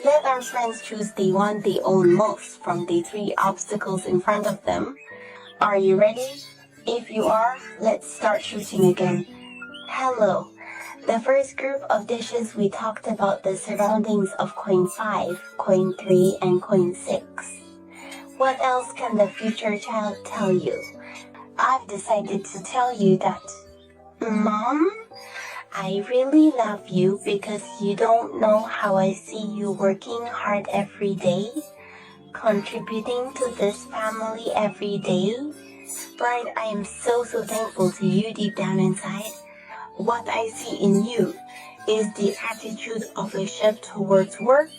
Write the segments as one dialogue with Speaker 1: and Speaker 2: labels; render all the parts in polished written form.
Speaker 1: Let our friends choose the one they own most from the 3 obstacles in front of them. Are you ready? If you are, let's start shooting again. Hello. The first group of dishes we talked about the surroundings of coin 5, coin 3, and coin 6. What else can the future child tell you? I've decided to tell you that, Mom, I really love you because you don't know how I see you working hard every day, contributing to this family every day. Brian, I am so thankful to you deep down inside. What I see in you is the attitude of a chef towards work,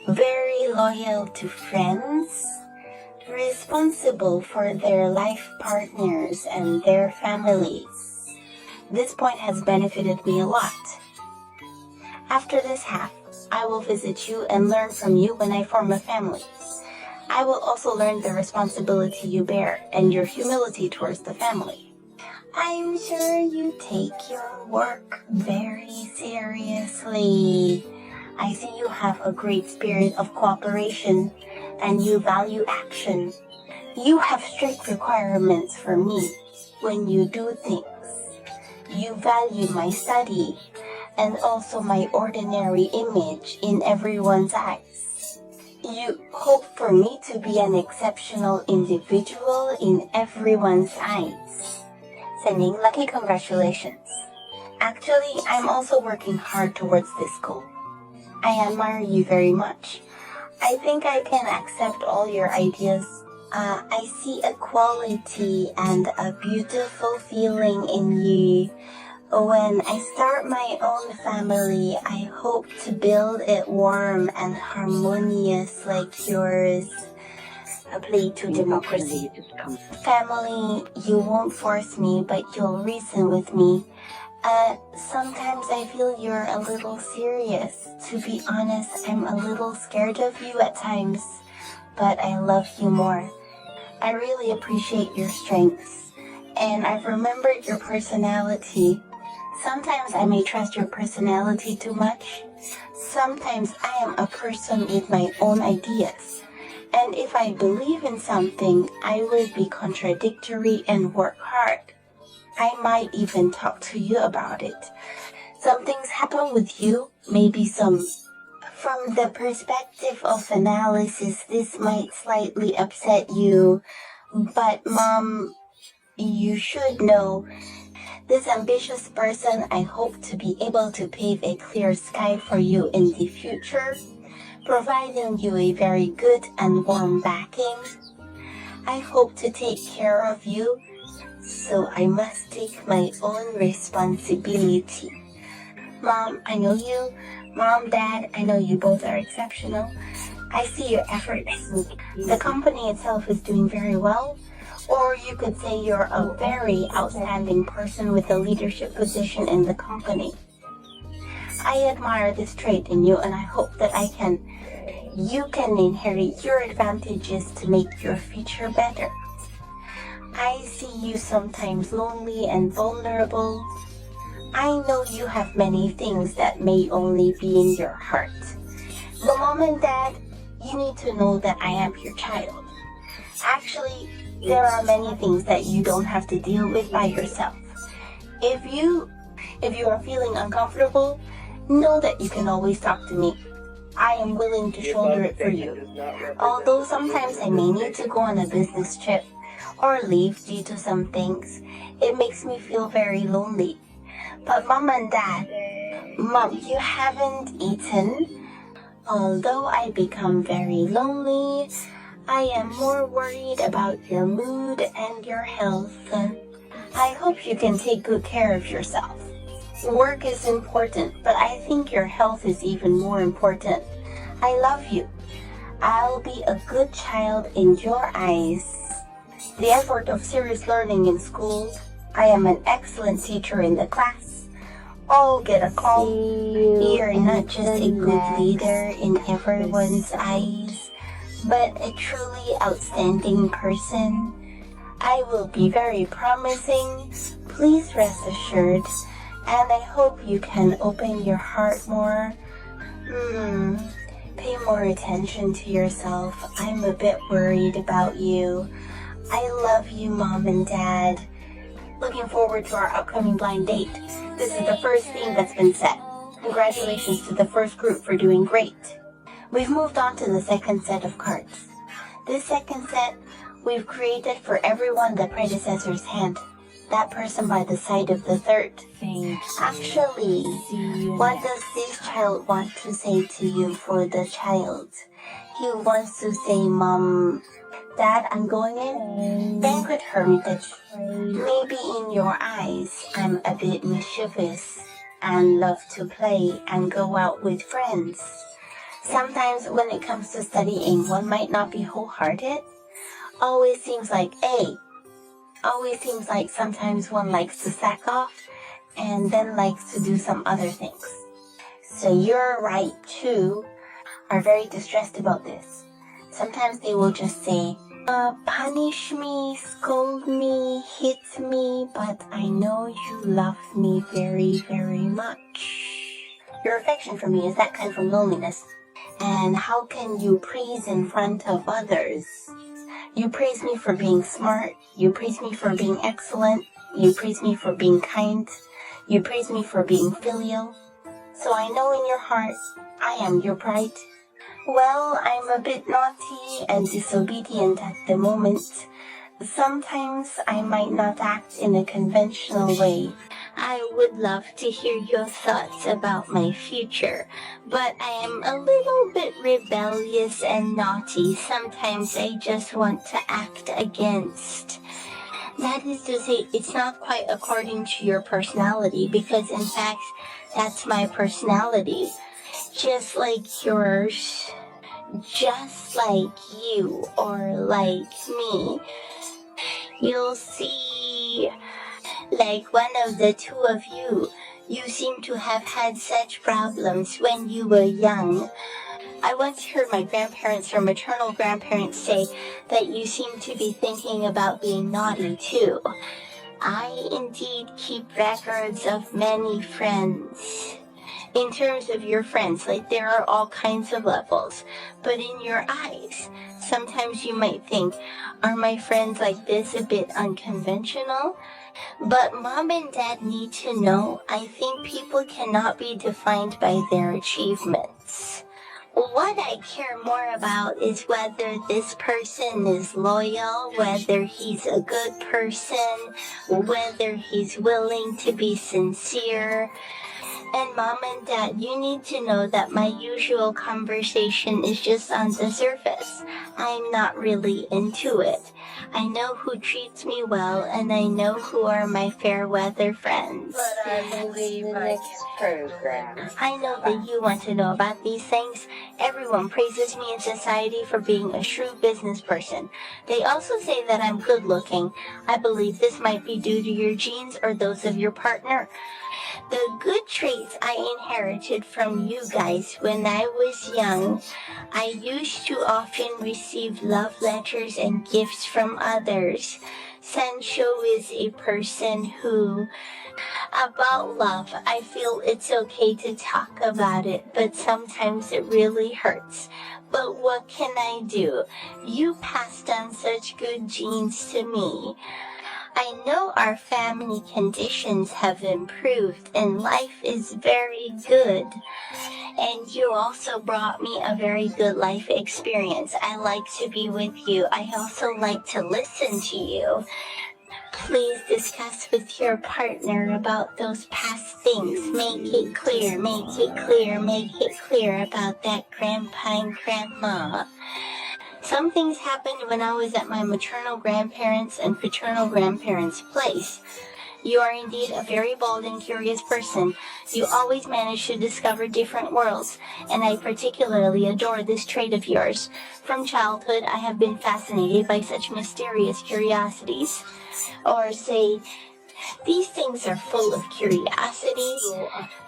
Speaker 1: very loyal to friends, responsible for their life partners and their families. This point has benefited me a lot. After this half, I will visit you and learn from you when I form a family. I will also learn the responsibility you bear and your humility towards the family. I'm sure you take your work very seriously. I see you have a great spirit of cooperation and you value action. You have strict requirements for me when you do things. You value my study and also my ordinary image in everyone's eyes. You hope for me to be an exceptional individual in everyone's eyes. Sending lucky congratulations. Actually, I'm also working hard towards this goal. I admire you very much. I think I can accept all your ideas. I see a quality and a beautiful feeling in you. When I start my own family, I hope to build it warm and harmonious like yours. A plea to democracy. Family, you won't force me, but you'll reason with me. Sometimes I feel you're a little serious. To be honest, I'm a little scared of you at times, but I love you more. I really appreciate your strengths, and I've remembered your personality. Sometimes I may trust your personality too much. Sometimes I am a person with my own ideas. And if I believe in something, I will be contradictory and work hard. I might even talk to you about it. Some things happen with you, maybe some. From the perspective of analysis, this might slightly upset you. But Mom, you should know, this ambitious person, I hope to be able to pave a clear sky for you in the future, providing you a very good and warm backing. I hope to take care of you, so I must take my own responsibility. Mom, I know you. Mom, Dad, I know you both are exceptional. I see your efforts. The company itself is doing very well. Or you could say you're a very outstanding person with a leadership position in the company. I admire this trait in you and I hope that you can inherit your advantages to make your future better. I see you sometimes lonely and vulnerable. I know you have many things that may only be in your heart. But Mom and Dad, you need to know that I am your child. Actually, there are many things that you don't have to deal with by yourself. If you are feeling uncomfortable, know that you can always talk to me. I am willing to shoulder it for you. Although sometimes I may need to go on a business trip or leave due to some things, it makes me feel very lonely. But Mom and Dad, Mom, you haven't eaten. Although I become very lonely, I am more worried about your mood and your health. I hope you can take good care of yourself. Work is important, but I think your health is even more important. I love you. I'll be a good child in your eyes. The effort of serious learning in school. I am an excellent teacher in the class. All get a call. You're not just a good leader in everyone's eyes, but a truly outstanding person. I will be very promising. Please rest assured. And I hope you can open your heart more. more attention to yourself. I'm a bit worried about you. I love you, Mom and Dad. Looking forward to our upcoming blind date. This is the first theme that's been set. Congratulations to the first group for doing great. We've moved on to the second set of cards. This second set, we've created for everyone the predecessor's hand. That person by the side of the third. Actually, what does this child want to say to you for the child? He wants to say, Mom, Dad, I'm going in. Banquet Hermitage. Maybe in your eyes, I'm a bit mischievous and love to play and go out with friends. Sometimes when it comes to studying, one might not be wholehearted. Always seems like sometimes one likes to sack off and then likes to do some other things. So you're right too, are very distressed about this. Sometimes they will just say, punish me, scold me, hit me, but I know you love me very, very much. Your affection for me is that kind from loneliness. And how can you praise in front of others? You praise me for being smart. You praise me for being excellent. You praise me for being kind. You praise me for being filial. So I know in your heart, I am your pride. Well, I'm a bit naughty and disobedient at the moment. Sometimes I might not act in a conventional way. I would love to hear your thoughts about my future, but I am a little bit rebellious and naughty. Sometimes I just want to act against. That is to say, it's not quite according to your personality, because in fact, that's my personality. Just like yours, just like you, or like me. You'll see, like one of the two of you, you seem to have had such problems when you were young. I once heard my grandparents or maternal grandparents say that you seem to be thinking about being naughty too. I indeed keep records of many friends. In terms of your friends, like there are all kinds of levels, but in your eyes, sometimes you might think, are my friends like this a bit unconventional? But Mom and Dad need to know, I think people cannot be defined by their achievements. What I care more about is whether this person is loyal, whether he's a good person, whether he's willing to be sincere. And Mom and Dad, you need to know that my usual conversation is just on the surface. I'm not really into it. I know who treats me well, and I know who are my fair weather friends.
Speaker 2: But I believe I can program.
Speaker 1: I know that you want to know about these things. Everyone praises me in society for being a shrewd business person. They also say that I'm good looking. I believe this might be due to your genes or those of your partner. The good traits I inherited from you guys when I was young. I used to often receive love letters and gifts from others. Sancho is a person who, about love, I feel it's okay to talk about it, but sometimes it really hurts. But what can I do? You passed on such good genes to me. I know our family conditions have improved and life is very good. And you also brought me a very good life experience. I like to be with you. I also like to listen to you. Please discuss with your partner about those past things. Make it clear, make it clear, make it clear about that grandpa and grandma. Some things happened when I was at my maternal grandparents' and paternal grandparents' place. You are indeed a very bold and curious person. You always manage to discover different worlds, and I particularly adore this trait of yours. From childhood, I have been fascinated by such mysterious curiosities. Or say, these things are full of curiosity,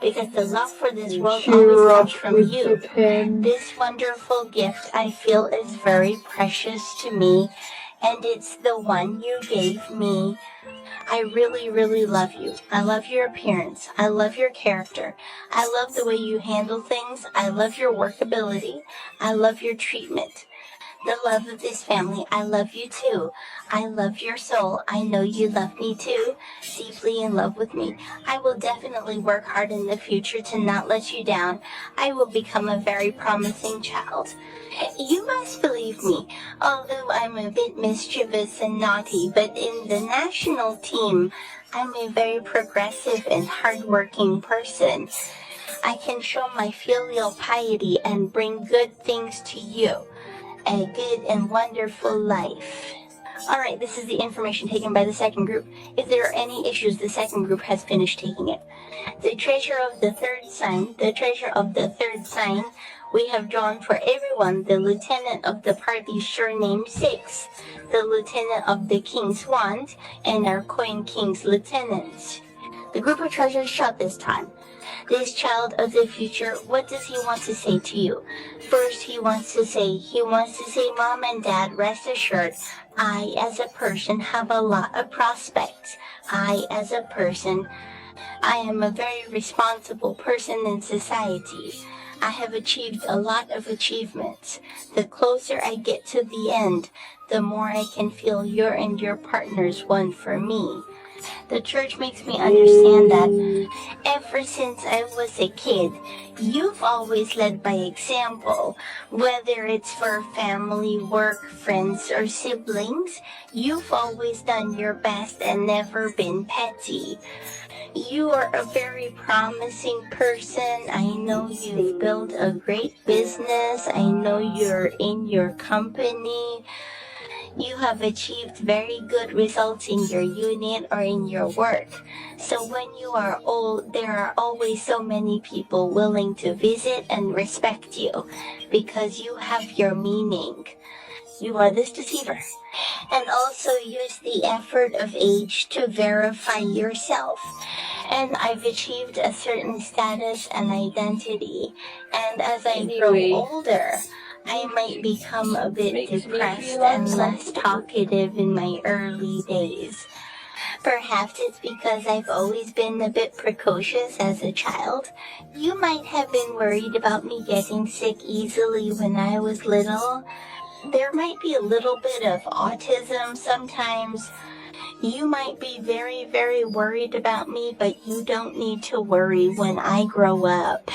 Speaker 1: because the love for this world always comes from you. This wonderful gift I feel is very precious to me, and it's the one you gave me. I really, really love you. I love your appearance. I love your character. I love the way you handle things. I love your workability. I love your treatment. The love of this family, I love you too. I love your soul. I know you love me too. Deeply in love with me. I will definitely work hard in the future to not let you down. I will become a very promising child. You must believe me, although I'm a bit mischievous and naughty, but in the national team, I'm a very progressive and hardworking person. I can show my filial piety and bring good things to you. A good and wonderful life. Alright, this is the information taken by the second group. If there are any issues, the second group has finished taking it. The treasure of the third sign, we have drawn for everyone the lieutenant of the party's surname 6, the lieutenant of the king's wand, and our coin king's lieutenant. The group of treasures shot this time. This child of the future, what does he want to say to you? First, he wants to say, Mom and Dad, rest assured, I as a person have a lot of prospects. I as a person, I am a very responsible person in society. I have achieved a lot of achievements. The closer I get to the end, the more I can feel your and your partner's one for me. The church makes me understand that ever since I was a kid, you've always led by example. Whether it's for family, work, friends, or siblings, you've always done your best and never been petty. You are a very promising person. I know you've built a great business. I know you're in your company. You have achieved very good results in your unit or in your work. So when you are old, there are always so many people willing to visit and respect you because you have your meaning. You are this deceiver. And also use the effort of age to verify yourself. And I've achieved a certain status and identity. And as I grow older, I might become a bit depressed and less talkative in my early days. Perhaps it's because I've always been a bit precocious as a child. You might have been worried about me getting sick easily when I was little. There might be a little bit of autism sometimes. You might be very, very worried about me, but you don't need to worry when I grow up.